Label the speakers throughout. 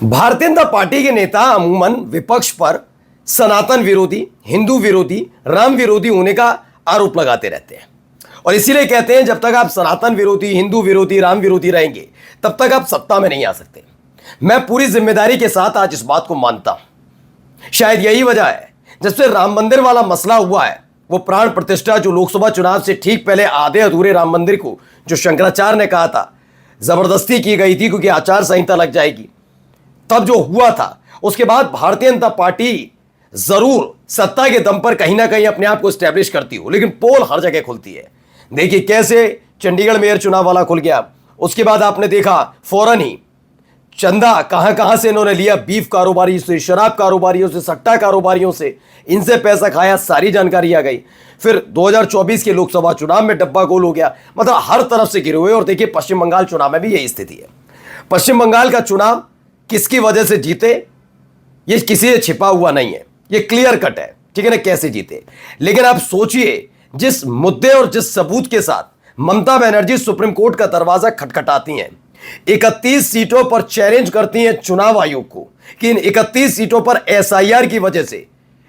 Speaker 1: Bharatiya Janata party के नेता अमूमन विपक्ष पर सनातन विरोधी, हिंदू विरोधी, राम विरोधी होने का आरोप लगाते रहते हैं और इसीलिए कहते हैं जब तक आप सनातन विरोधी, हिंदू विरोधी, राम विरोधी रहेंगे तब तक आप सत्ता में नहीं आ सकते। मैं पूरी जिम्मेदारी के साथ आज इस बात को मानता हूं। शायद यही वजह है जब से राम मंदिर वाला मसला हुआ है, वो प्राण प्रतिष्ठा जो लोकसभा चुनाव से ठीक पहले आधे अधूरे राम मंदिर को जो शंकराचार्य ने कहा था जबरदस्ती की गई थी क्योंकि आचार संहिता लग जाएगी, तब जो हुआ था उसके बाद भारतीय जनता पार्टी जरूर सत्ता के दम पर कहीं ना कहीं अपने आप को स्टैब्लिश करती हो, लेकिन पोल हर जगह खुलती है। देखिए कैसे चंडीगढ़ मेयर चुनाव वाला खुल गया, उसके बाद आपने देखा फौरन ही चंदा कहां कहां से इन्होंने लिया, बीफ कारोबारी से, शराब कारोबारियों से, सट्टा कारोबारियों से, इनसे पैसा खाया, सारी जानकारी आ गई। फिर 2024 के लोकसभा चुनाव में डब्बा गोल हो गया, मतलब हर तरफ से गिरे हुए। और देखिए पश्चिम बंगाल चुनाव में भी यही स्थिति है। पश्चिम बंगाल का चुनाव किसकी वजह से जीते ये किसी से छिपा हुआ नहीं है, ये क्लियर कट है, ठीक है ना, कैसे जीते। लेकिन आप सोचिए जिस मुद्दे और जिस सबूत के साथ ममता बनर्जी सुप्रीम कोर्ट का दरवाजा खटखटाती हैं, 31 सीटों पर चैलेंज करती हैं चुनाव आयोग को कि इन 31 सीटों पर एसआईआर की वजह से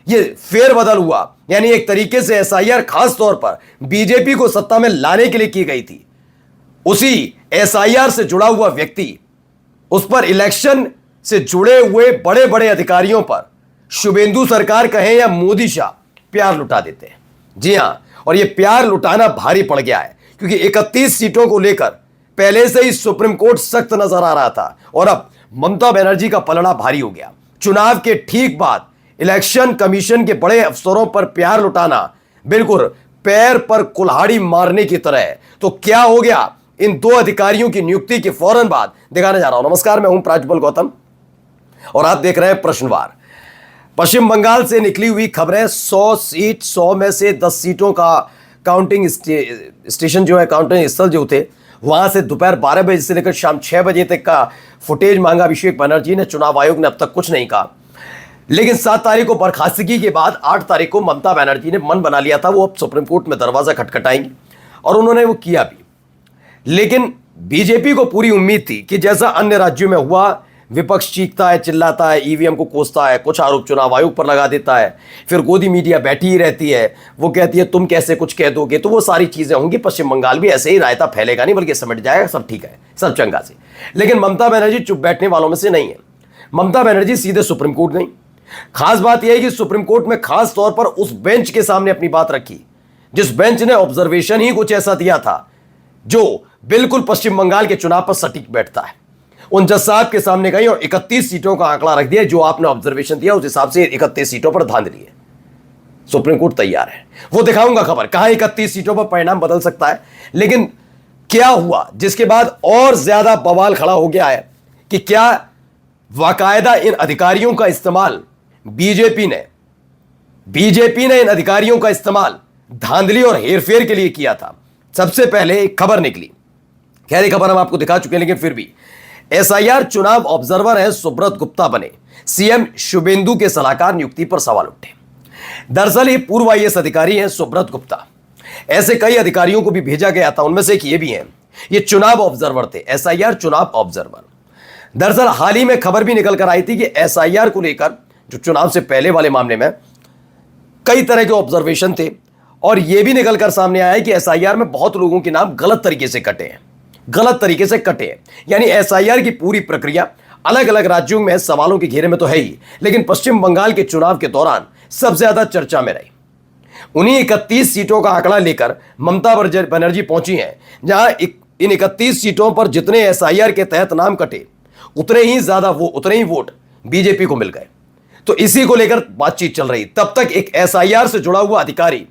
Speaker 1: ये फेरबदल हुआ, यानी एक तरीके से एसआईआर खास तौर पर बीजेपी को सत्ता में लाने के लिए की गई थी। उसी एसआईआर से जुड़ा हुआ व्यक्ति उस पर इलेक्शन से जुड़े हुए बड़े बड़े अधिकारियों पर शुभेंदु सरकार कहें या मोदी शाह प्यार लुटा देते हैं। जी हां, और यह प्यार लुटाना भारी पड़ गया है क्योंकि 31 सीटों को लेकर पहले से ही सुप्रीम कोर्ट सख्त नजर आ रहा था और अब ममता बनर्जी का पलड़ा भारी हो गया। चुनाव के ठीक बाद इलेक्शन कमीशन के बड़े अफसरों पर प्यार लुटाना बिल्कुल पैर पर कुल्हाड़ी मारने की तरह है। तो क्या हो गया इन दो अधिकारियों की नियुक्ति के फौरन बाद दिखाने जा रहा हूं। नमस्कार, मैं हूं प्राज्वल गौतम और आप देख रहे हैं प्रश्नवार। पश्चिम बंगाल से निकली हुई खबरें, 100 सीट, 100 में से 10 सीटों का काउंटिंग स्टेशन जो है, काउंटिंग स्थल जो थे, वहां से दोपहर 12 बजे से लेकर शाम 6 बजे तक का फुटेज मांगा अभिषेक बनर्जी ने। चुनाव आयोग ने अब तक कुछ नहीं कहा, लेकिन 7 तारीख को बर्खास्तगी के बाद 8 तारीख को ममता बनर्जी ने मन बना लिया था वो अब सुप्रीम कोर्ट में दरवाजा खटखटाएंगी और उन्होंने वो किया भी। लेकिन बीजेपी को पूरी उम्मीद थी कि जैसा अन्य राज्यों में हुआ, विपक्ष चीखता है, चिल्लाता है, ईवीएम को कोसता है, कुछ आरोप चुनाव आयोग पर लगा देता है, फिर गोदी मीडिया बैठी ही रहती है, वो कहती है तुम कैसे कुछ कह दोगे, तो वो सारी चीजें होंगी। पश्चिम बंगाल भी ऐसे ही रायता फैलेगा नहीं बल्कि समेट जाएगा, सब ठीक है, सब चंगा से। लेकिन ममता बनर्जी चुप बैठने वालों में से नहीं है। ममता बनर्जी सीधे सुप्रीम कोर्ट गई। खास बात यह है कि सुप्रीम कोर्ट में खास तौर पर उस बेंच के सामने अपनी बात रखी जिस बेंच ने ऑब्जर्वेशन ही कुछ ऐसा दिया था जो बिल्कुल पश्चिम बंगाल के चुनाव पर सटीक बैठता है। उन जज साहब के सामने गई और 31 सीटों का आंकड़ा रख दिया, जो आपने ऑब्जर्वेशन दिया उस हिसाब से 31 सीटों पर धांधली है। सुप्रीम कोर्ट तैयार है, वो दिखाऊंगा खबर कहां 31 सीटों पर परिणाम बदल सकता है। लेकिन क्या हुआ जिसके बाद और ज्यादा बवाल खड़ा हो गया है कि क्या बाकायदा इन अधिकारियों का इस्तेमाल बीजेपी ने इन अधिकारियों का इस्तेमाल धांधली और हेरफेर के लिए किया था। सबसे पहले एक खबर निकली, खैर ये खबर हम आपको दिखा चुके हैं, लेकिन फिर भी एसआईआर चुनाव ऑब्जर्वर है सुब्रत गुप्ता बने सीएम शुभेंदु के सलाहकार, नियुक्ति पर सवाल उठे। दरअसल ये पूर्व आईएएस अधिकारी हैं सुब्रत गुप्ता। ऐसे कई अधिकारियों को भी भेजा गया था, उनमें से एक ये भी हैं। ये चुनाव ऑब्जर्वर थे, एसआईआर चुनाव ऑब्जर्वर। दरअसल हाल ही में खबर भी निकल कर आई थी कि एसआईआर को लेकर जो चुनाव से पहले वाले मामले में कई तरह के ऑब्जर्वेशन थे और यह भी निकल कर सामने आया है कि एसआईआर में बहुत लोगों के नाम गलत तरीके से कटे हैं। यानी एसआईआर की पूरी प्रक्रिया अलग अलग राज्यों में सवालों के घेरे में तो है ही, लेकिन पश्चिम बंगाल के चुनाव के दौरान सबसे ज्यादा चर्चा में रही। उन्हीं 31 सीटों का आंकड़ा लेकर ममता बनर्जी पहुंची हैं, जहां इन 31 सीटों पर जितने एसआईआर के तहत नाम कटे उतने ही वोट बीजेपी को मिल गए। तो इसी को लेकर बातचीत चल रही। तब तक एक एसआईआर से जुड़ा हुआ अधिकारी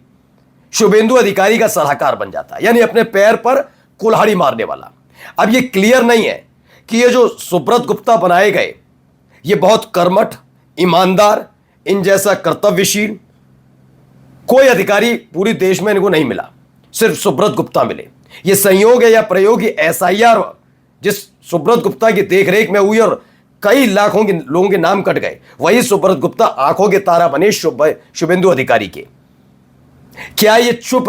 Speaker 1: शुभेंदु अधिकारी का सलाहकार बन जाता है, यानी अपने पैर पर कुल्हाड़ी मारने वाला। अब यह क्लियर नहीं है कि ये जो सुब्रत गुप्ता बनाए गए ये बहुत कर्मठ, ईमानदार, इन जैसा कर्तव्यशील कोई अधिकारी पूरे देश में इनको नहीं मिला, सिर्फ सुब्रत गुप्ता मिले। ये संयोग है या प्रयोग? एसआईआर जिस सुब्रत गुप्ता की देखरेख में हुई और कई लाखों के लोगों के नाम कट गए, वही सुब्रत गुप्ता आंखों के तारा बने शुभेंदु अधिकारी के। क्या ये चुप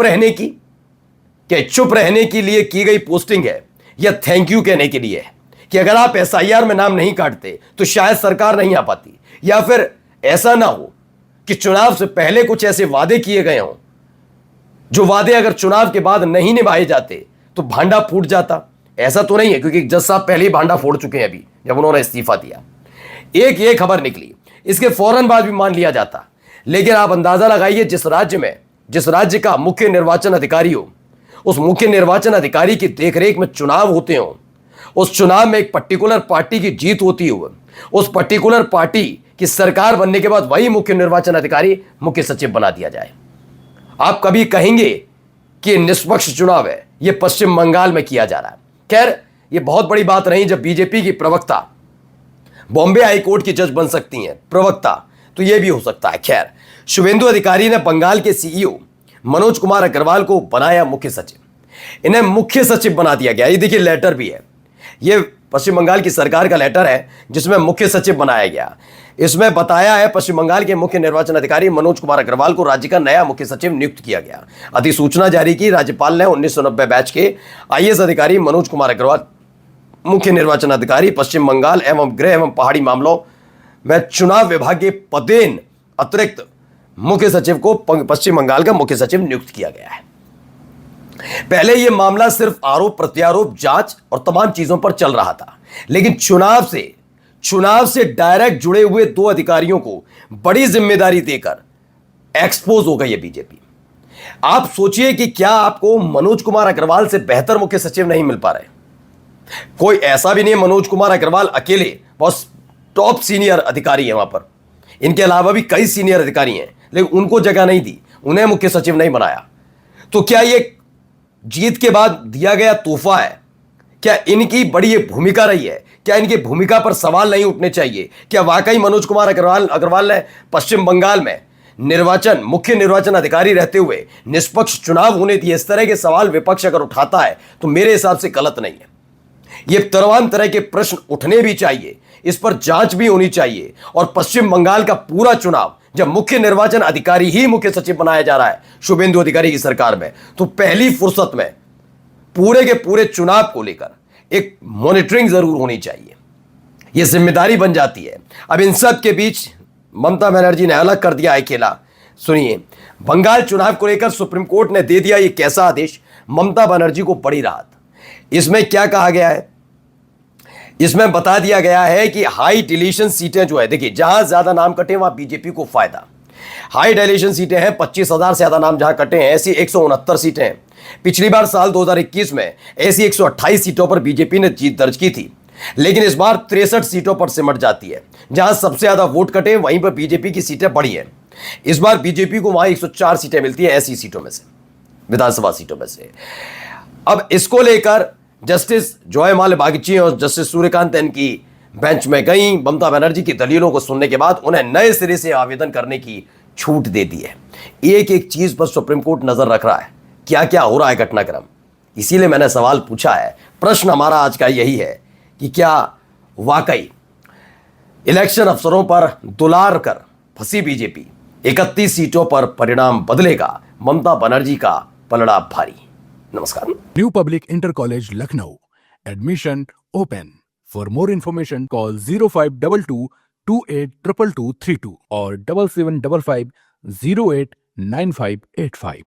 Speaker 1: रहने के लिए की गई पोस्टिंग है या थैंक यू कहने के लिए है? कि अगर आप एसआईआर में नाम नहीं काटते तो शायद सरकार नहीं आ पाती, या फिर ऐसा ना हो कि चुनाव से पहले कुछ ऐसे वादे किए गए हों जो वादे अगर चुनाव के बाद नहीं निभाए जाते तो भांडा फूट जाता। ऐसा तो नहीं है, क्योंकि जज साहब पहले ही भांडा फोड़ चुके हैं अभी जब उन्होंने इस्तीफा दिया। एक ये खबर निकली, इसके फौरन बाद भी मान लिया जाता, लेकिन आप अंदाजा लगाइए जिस राज्य का मुख्य निर्वाचन अधिकारी हो, उस मुख्य निर्वाचन अधिकारी की देखरेख में चुनाव होते हो, उस चुनाव में एक पर्टिकुलर पार्टी की जीत होती हो, उस पर्टिकुलर पार्टी की सरकार बनने के बाद वही मुख्य निर्वाचन अधिकारी मुख्य सचिव बना दिया जाए। आप कभी कहेंगे कि निष्पक्ष चुनाव है, यह पश्चिम बंगाल में किया जा रहा है। खैर, यह बहुत बड़ी बात नहीं जब बीजेपी की प्रवक्ता बॉम्बे हाईकोर्ट की जज बन सकती हैं, प्रवक्ता तो यह भी हो सकता है। खैर, शुभेंदु अधिकारी ने बंगाल के सीईओ मनोज कुमार अग्रवाल को बनाया मुख्य सचिव, इन्हें मुख्य सचिव बना दिया गया। ये देखिए लेटर भी है, ये पश्चिम बंगाल की सरकार का लेटर है जिसमें मुख्य सचिव बनाया गया। इसमें बताया है पश्चिम बंगाल के मुख्य निर्वाचन अधिकारी मनोज कुमार अग्रवाल को राज्य का नया मुख्य सचिव नियुक्त किया गया। अधिसूचना जारी की राज्यपाल ने 1990 बैच के आईएएस अधिकारी मनोज कुमार अग्रवाल मुख्य निर्वाचन अधिकारी पश्चिम बंगाल एवं गृह एवं पहाड़ी मामलों में चुनाव विभाग के पदेन अतिरिक्त मुख्य सचिव को पश्चिम बंगाल का मुख्य सचिव नियुक्त किया गया है। पहले यह मामला सिर्फ आरोप प्रत्यारोप जांच और तमाम चीजों पर चल रहा था, लेकिन चुनाव से डायरेक्ट जुड़े हुए दो अधिकारियों को बड़ी जिम्मेदारी देकर एक्सपोज हो गई है बीजेपी। आप सोचिए कि क्या आपको मनोज कुमार अग्रवाल से बेहतर मुख्य सचिव नहीं मिल पा रहे? कोई ऐसा भी नहीं है, मनोज कुमार अग्रवाल अकेले बहुत टॉप सीनियर अधिकारी है वहां पर, इनके अलावा भी कई सीनियर अधिकारी हैं, लेकिन उनको जगह नहीं दी, उन्हें मुख्य सचिव नहीं बनाया। तो क्या यह जीत के बाद दिया गया तोहफा है? क्या इनकी बड़ी भूमिका रही है? क्या इनकी भूमिका पर सवाल नहीं उठने चाहिए? क्या वाकई मनोज कुमार अग्रवाल ने पश्चिम बंगाल में मुख्य निर्वाचन अधिकारी रहते हुए निष्पक्ष चुनाव होने दिए? इस तरह के सवाल विपक्ष अगर उठाता है तो मेरे हिसाब से गलत नहीं है। ये तमाम तरह के प्रश्न उठने भी चाहिए, इस पर जांच भी होनी चाहिए। और पश्चिम बंगाल का पूरा चुनाव जब मुख्य निर्वाचन अधिकारी ही मुख्य सचिव बनाया जा रहा है शुभेंदु अधिकारी की सरकार में, तो पहली फुर्सत में पूरे के पूरे चुनाव को लेकर एक मॉनिटरिंग जरूर होनी चाहिए, यह जिम्मेदारी बन जाती है। अब इन सब के बीच ममता बनर्जी ने अलग कर दिया है खेला। सुनिए, बंगाल चुनाव को लेकर सुप्रीम कोर्ट ने दे दिया यह कैसा आदेश, ममता बनर्जी को बड़ी राहत। इसमें क्या कहा गया है? इसमें बता दिया गया है कि हाई डिलीशन सीटें जो है, देखिए जहां ज्यादा नाम कटे वहां बीजेपी को फायदा। हाई डिलीशन सीटें हैं, 25,000 से ज्यादा नाम जहां कटे हैं ऐसी 169 सीटें हैं। पिछली बार साल 2021 में ऐसी 128 सीटों पर बीजेपी ने जीत दर्ज की थी, लेकिन इस बार 63 सीटों पर सिमट जाती है। जहां सबसे ज्यादा वोट कटे वहीं पर बीजेपी की सीटें बढ़ी हैं। इस बार बीजेपी को वहां 104 सीटें मिलती है ऐसी सीटों में से, विधानसभा सीटों में से। अब इसको लेकर जस्टिस जॉयमाल्या बागची और जस्टिस सूर्यकांत इनकी बेंच में गई। ममता बनर्जी की दलीलों को सुनने के बाद उन्हें नए सिरे से आवेदन करने की छूट दे दी है। एक एक चीज पर सुप्रीम कोर्ट नजर रख रहा है, क्या क्या हो रहा है घटनाक्रम। इसीलिए मैंने सवाल पूछा है। प्रश्न हमारा आज का यही है कि क्या वाकई इलेक्शन अफसरों पर दुलार कर फंसी बीजेपी 31 सीटों पर परिणाम बदलेगा? ममता बनर्जी का पलड़ा भारी। नमस्कार।
Speaker 2: New public inter college Lucknow, admission open. For more information call 0522 282232 और 7755 089585।